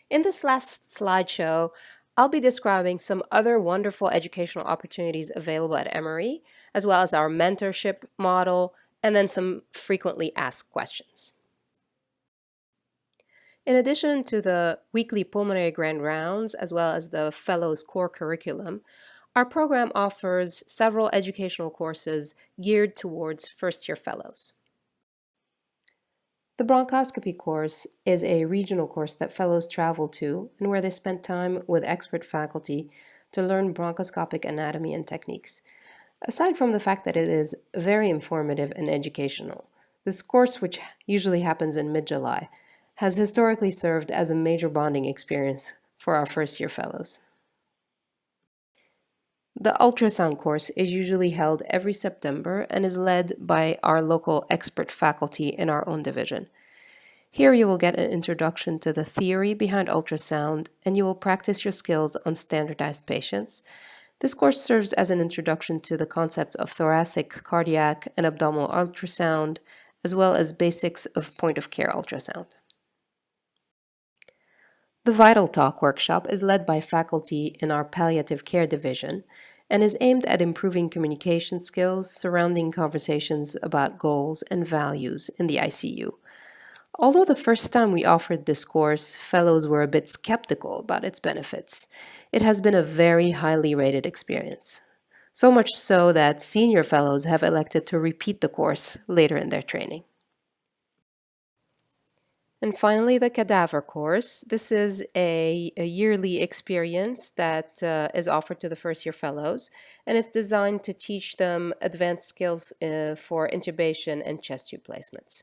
In this last slideshow, I'll be describing some other wonderful educational opportunities available at Emory, as well as our mentorship model, and then some frequently asked questions. In addition to the weekly pulmonary grand rounds, as well as the Fellows core curriculum, our program offers several educational courses geared towards first-year fellows. The bronchoscopy course is a regional course that fellows travel to and where they spend time with expert faculty to learn bronchoscopic anatomy and techniques. Aside from the fact that it is very informative and educational, this course, which usually happens in mid-July, has historically served as a major bonding experience for our first-year fellows. The ultrasound course is usually held every September and is led by our local expert faculty in our own division. Here you will get an introduction to the theory behind ultrasound and you will practice your skills on standardized patients. This course serves as an introduction to the concepts of thoracic, cardiac, and abdominal ultrasound, as well as basics of point-of-care ultrasound. The Vital Talk workshop is led by faculty in our palliative care division and is aimed at improving communication skills surrounding conversations about goals and values in the ICU. Although the first time we offered this course, fellows were a bit skeptical about its benefits, it has been a very highly rated experience. So much so that senior fellows have elected to repeat the course later in their training. And finally, the cadaver course. This is a yearly experience that is offered to the first-year fellows, and it's designed to teach them advanced skills for intubation and chest tube placements.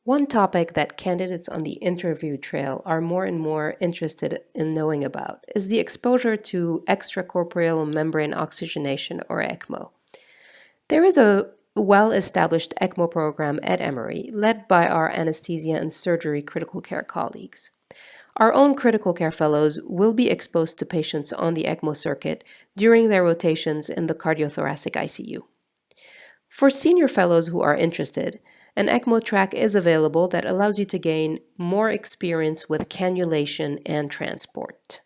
One topic that candidates on the interview trail are more and more interested in knowing about is the exposure to extracorporeal membrane oxygenation, or ECMO. There is a well-established ECMO program at Emory, led by our anesthesia and surgery critical care colleagues. Our own critical care fellows will be exposed to patients on the ECMO circuit during their rotations in the cardiothoracic ICU. For senior fellows who are interested, an ECMO track is available that allows you to gain more experience with cannulation and transport.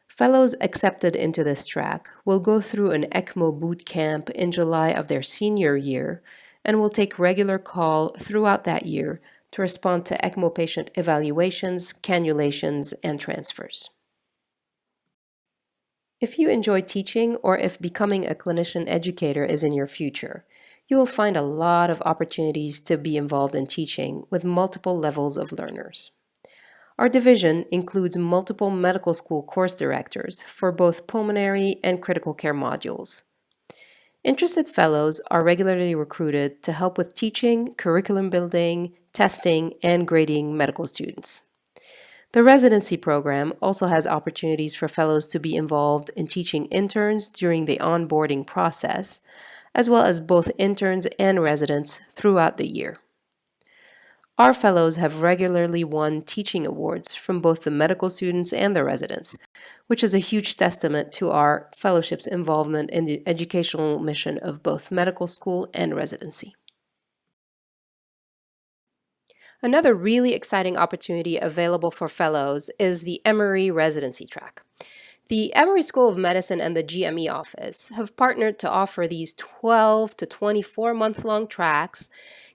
Fellows accepted into this track will go through an ECMO boot camp in July of their senior year and will take regular call throughout that year to respond to ECMO patient evaluations, cannulations, and transfers. If you enjoy teaching or if becoming a clinician educator is in your future, you will find a lot of opportunities to be involved in teaching with multiple levels of learners. Our division includes multiple medical school course directors for both pulmonary and critical care modules. Interested fellows are regularly recruited to help with teaching, curriculum building, testing, and grading medical students. The residency program also has opportunities for fellows to be involved in teaching interns during the onboarding process, as well as both interns and residents throughout the year. Our fellows have regularly won teaching awards from both the medical students and the residents, which is a huge testament to our fellowship's involvement in the educational mission of both medical school and residency. Another really exciting opportunity available for fellows is the Emory residency track. The Emory School of Medicine and the GME office have partnered to offer these 12 to 24-month-long tracks,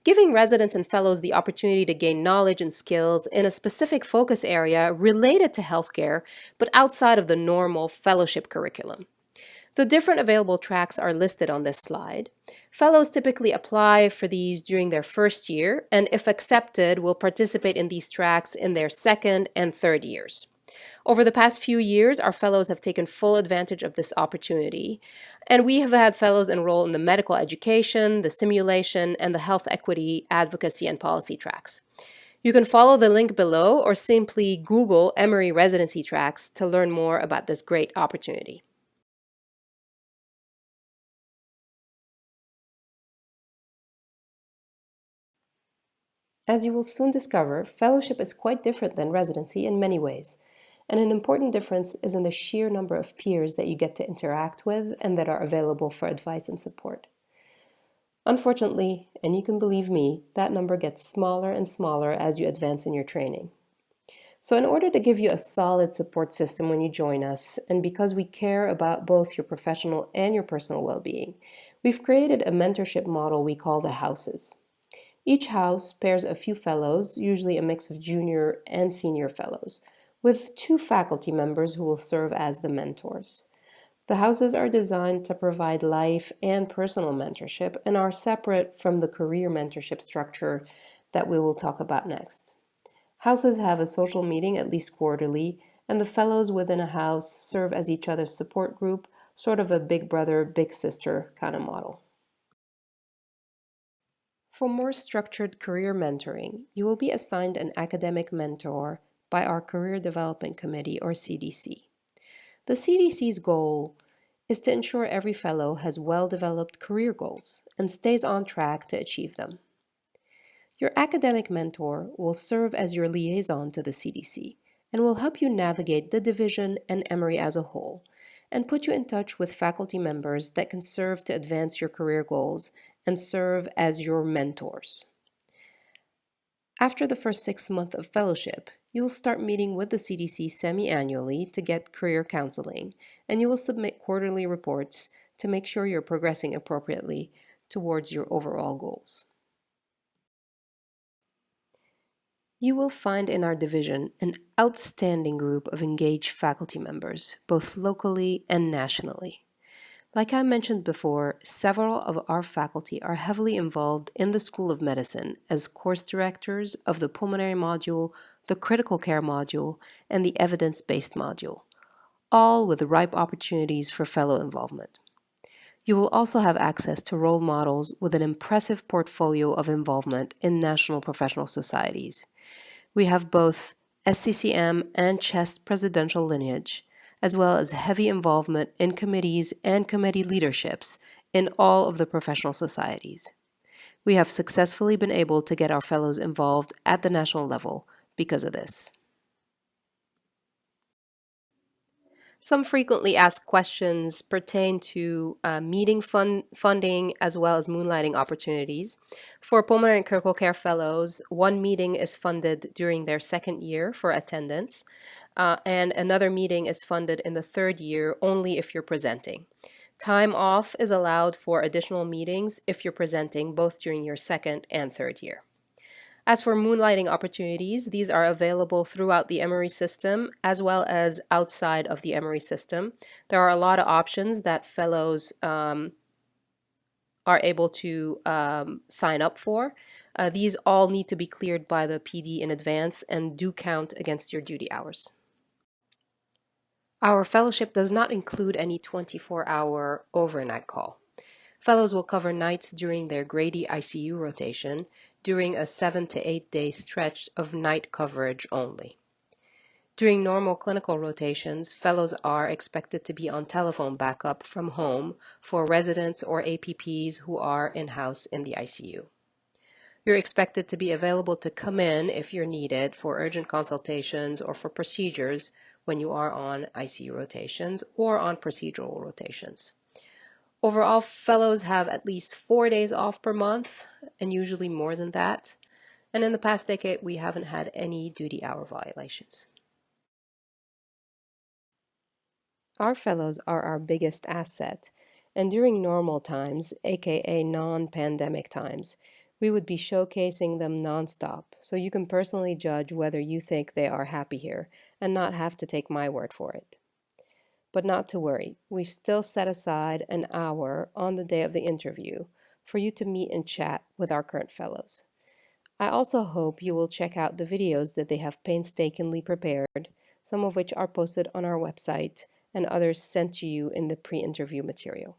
giving residents and fellows the opportunity to gain knowledge and skills in a specific focus area related to healthcare, but outside of the normal fellowship curriculum. The different available tracks are listed on this slide. Fellows typically apply for these during their first year, and if accepted, will participate in these tracks in their second and third years. Over the past few years, our fellows have taken full advantage of this opportunity, and we have had fellows enroll in the medical education, the simulation, and the health equity, advocacy, and policy tracks. You can follow the link below or simply Google Emory residency tracks to learn more about this great opportunity. As you will soon discover, fellowship is quite different than residency in many ways. And an important difference is in the sheer number of peers that you get to interact with and that are available for advice and support. Unfortunately, and you can believe me, that number gets smaller and smaller as you advance in your training. So, in order to give you a solid support system when you join us, and because we care about both your professional and your personal well being, we've created a mentorship model we call the houses. Each house pairs a few fellows, usually a mix of junior and senior fellows, with two faculty members who will serve as the mentors. The houses are designed to provide life and personal mentorship and are separate from the career mentorship structure that we will talk about next. Houses have a social meeting at least quarterly, and the fellows within a house serve as each other's support group, sort of a big brother, big sister kind of model. For more structured career mentoring, you will be assigned an academic mentor by our Career Development Committee, or CDC. The CDC's goal is to ensure every fellow has well developed career goals and stays on track to achieve them. Your academic mentor will serve as your liaison to the CDC and will help you navigate the division and Emory as a whole, and put you in touch with faculty members that can serve to advance your career goals and serve as your mentors. After the first 6 months of fellowship, you'll start meeting with the CDC semi-annually to get career counseling, and you will submit quarterly reports to make sure you're progressing appropriately towards your overall goals. You will find in our division an outstanding group of engaged faculty members, both locally and nationally. Like I mentioned before, several of our faculty are heavily involved in the School of Medicine as course directors of the Pulmonary module, the Critical Care module, and the Evidence-Based module, all with ripe opportunities for fellow involvement. You will also have access to role models with an impressive portfolio of involvement in national professional societies. We have both SCCM and CHEST presidential lineage, as well as heavy involvement in committees and committee leaderships in all of the professional societies. We have successfully been able to get our fellows involved at the national level because of this. Some frequently asked questions pertain to meeting funding as well as moonlighting opportunities. For pulmonary and critical care fellows, one meeting is funded during their second year for attendance, and another meeting is funded in the third year only if you're presenting. Time off is allowed for additional meetings if you're presenting both during your second and third year. As for moonlighting opportunities, these are available throughout the Emory system as well as outside of the Emory system. There are a lot of options that fellows are able to sign up for. These all need to be cleared by the PD in advance and do count against your duty hours. Our fellowship does not include any 24-hour overnight call. Fellows will cover nights during their Grady ICU rotation during a 7 to 8 day stretch of night coverage only. During normal clinical rotations, fellows are expected to be on telephone backup from home for residents or APPs who are in-house in the ICU. You're expected to be available to come in if you're needed for urgent consultations or for procedures when you are on ICU rotations or on procedural rotations. Overall, fellows have at least 4 days off per month, and usually more than that. And in the past decade, we haven't had any duty hour violations. Our fellows are our biggest asset, and during normal times, aka non-pandemic times, we would be showcasing them nonstop, so you can personally judge whether you think they are happy here and not have to take my word for it. But not to worry, we've still set aside an hour on the day of the interview for you to meet and chat with our current fellows. I also hope you will check out the videos that they have painstakingly prepared, some of which are posted on our website and others sent to you in the pre-interview material.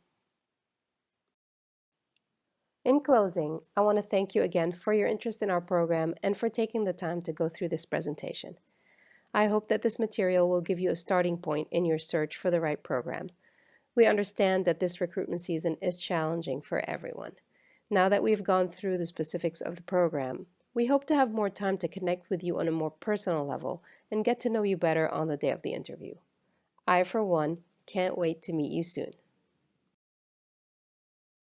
In closing, I want to thank you again for your interest in our program and for taking the time to go through this presentation. I hope that this material will give you a starting point in your search for the right program. We understand that this recruitment season is challenging for everyone. Now that we've gone through the specifics of the program, we hope to have more time to connect with you on a more personal level and get to know you better on the day of the interview. I, for one, can't wait to meet you soon.